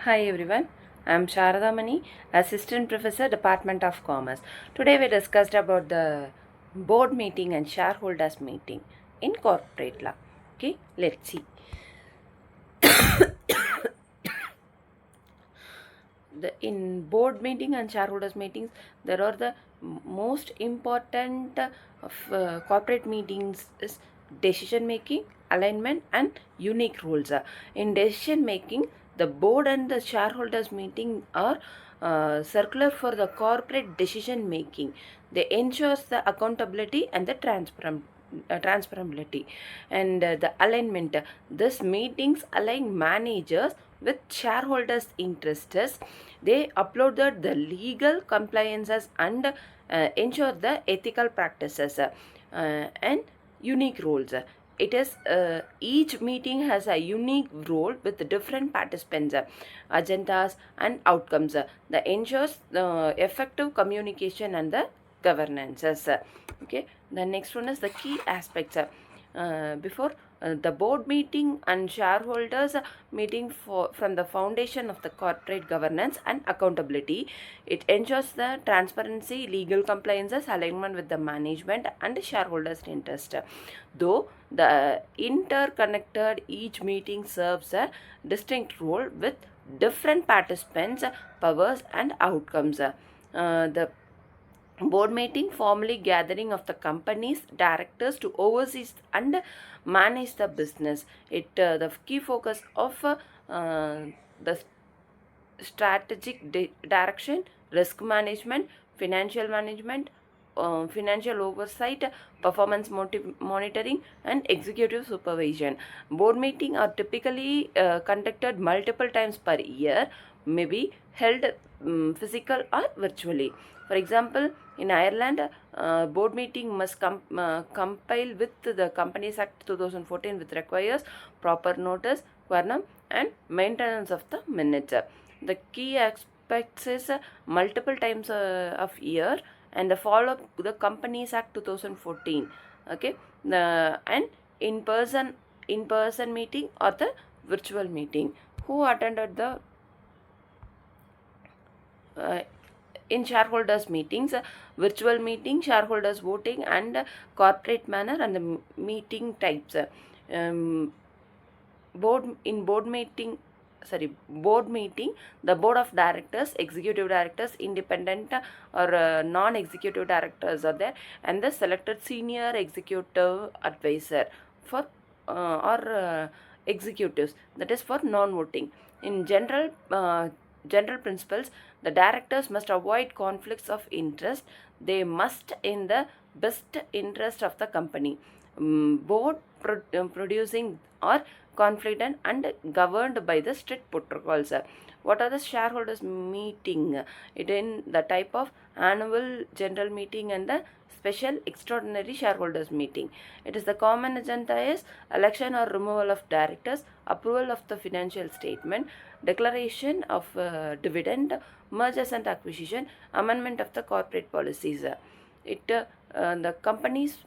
Hi everyone, I am Sharada Mani, Assistant Professor, Department of Commerce. Today we discussed about the board meeting and shareholders meeting in corporate law. Okay, let's see. In board meeting and shareholders meetings, there are the most important of corporate meetings is decision making, alignment, and unique rules. In decision making, the board and the shareholders meeting are circular for the corporate decision making. They ensures the accountability and the transparency and the alignment. These meetings align managers with shareholders' interests. They uploaded the legal compliances and ensure the ethical practices and unique rules. It is each meeting has a unique role with different participants, agendas and outcomes. That ensures effective communication and the governances. Okay, the next one is the key aspects. Before the board meeting and shareholders meeting from the foundation of the corporate governance and accountability. It ensures the transparency, legal compliances, alignment with the management and shareholders' interest. Though the interconnected, each meeting serves a distinct role with different participants, powers and outcomes. The board meeting formally gathering of the company's directors to oversee and manage the business. The key focus of the strategic direction, risk management, financial management, financial oversight, performance monitoring, and executive supervision. Board meetings are typically conducted multiple times per year, may be held physical or virtually. For example, in Ireland, board meeting must compile with the Companies Act 2014, which requires proper notice, quorum, and maintenance of the minutes. The key aspects is multiple times of year and the follow the Companies Act 2014. Okay, and in person meeting or the virtual meeting. Who attended the uh, in shareholders meetings, virtual meeting, shareholders voting, and corporate manner and the meeting types. Um, board meeting, the board of directors, executive directors, independent or non-executive directors are there, and the selected senior executive advisor for or executives, that is for non-voting. In general principles, the directors must avoid conflicts of interest. They must in the best interest of the company. Board producing or confident and governed by the strict protocols. What are the shareholders meeting? It in the type of annual general meeting and the special extraordinary shareholders meeting. It is the common agenda is election or removal of directors, approval of the financial statement, declaration of dividend, mergers and acquisition, amendment of the corporate policies. The companies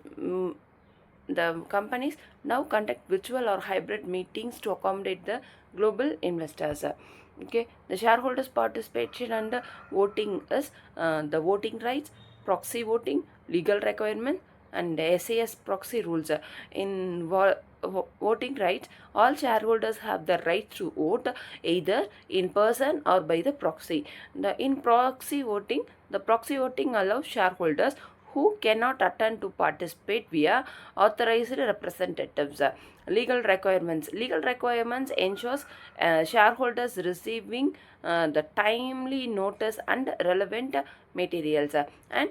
now conduct virtual or hybrid meetings to accommodate the global investors. Okay, the shareholders participation and voting is the voting rights, proxy voting, legal requirement, and SAS proxy rules. In voting rights, all shareholders have the right to vote either in person or by the proxy. In proxy voting, the proxy voting allows shareholders who cannot attend to participate via authorized representatives. Legal requirements ensures shareholders receiving the timely notice and relevant materials. And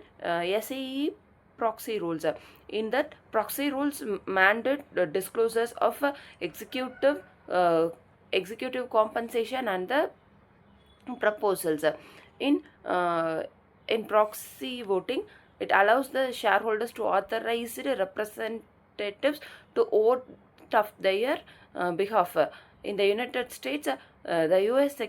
SAE proxy rules. In that, proxy rules mandate the disclosures of uh, executive compensation and the proposals. In uh, in proxy voting, it allows the shareholders to authorize the representatives to vote of their behalf. In the United States, the U.S.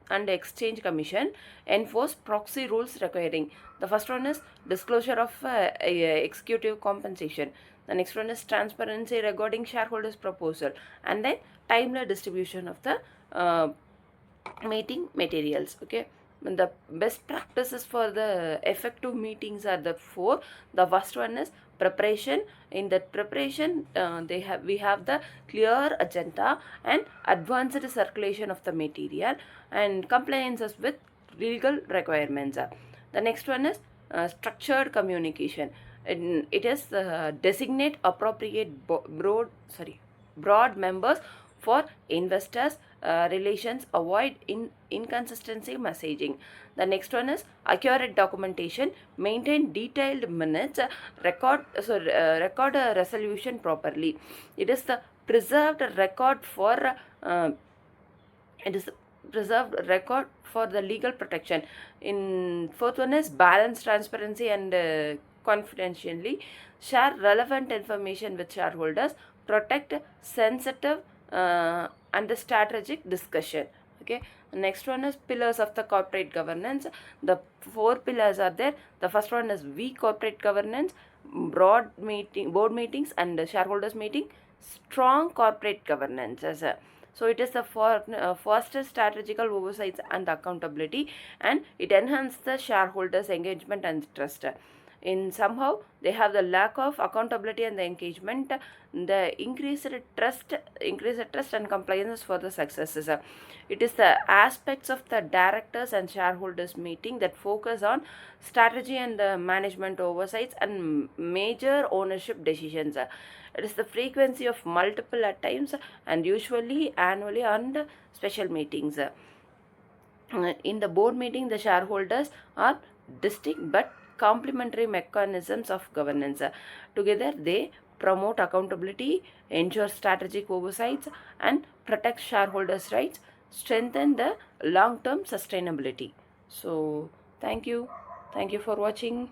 and Exchange Commission enforce proxy rules requiring. The first one is disclosure of executive compensation. The next one is transparency regarding shareholders' proposal, and then timely distribution of the meeting materials. Okay, the best practices for the effective meetings are the four. The first one is preparation. In that preparation, we have the clear agenda and advanced circulation of the material and compliances with legal requirements. The next one is structured communication. It is designate appropriate broad members for investors relations, avoid inconsistency messaging. The next one is accurate documentation, maintain detailed minutes, record a resolution properly. It is the preserved record for uh, it is preserved record for the legal protection. In fourth one is balance, transparency, and confidentially share relevant information with shareholders, protect sensitive and the strategic discussion. Okay, next one is pillars of the corporate governance. The four pillars are there. The first one is weak corporate governance, board meetings and shareholders meeting, strong corporate governance as a. So it is the foster strategical oversights and accountability, and it enhances the shareholders engagement and trust. In somehow they have the lack of accountability and the engagement, the increased trust and compliance for the successes. It is the aspects of the directors and shareholders meeting that focus on strategy and the management oversights and major ownership decisions. It is the frequency of multiple at times and usually annually and special meetings. In the board meeting, the shareholders are distinct but complementary mechanisms of governance. Together, they promote accountability, ensure strategic oversights, and protect shareholders' rights, strengthen the long term sustainability. So, thank you. Thank you for watching.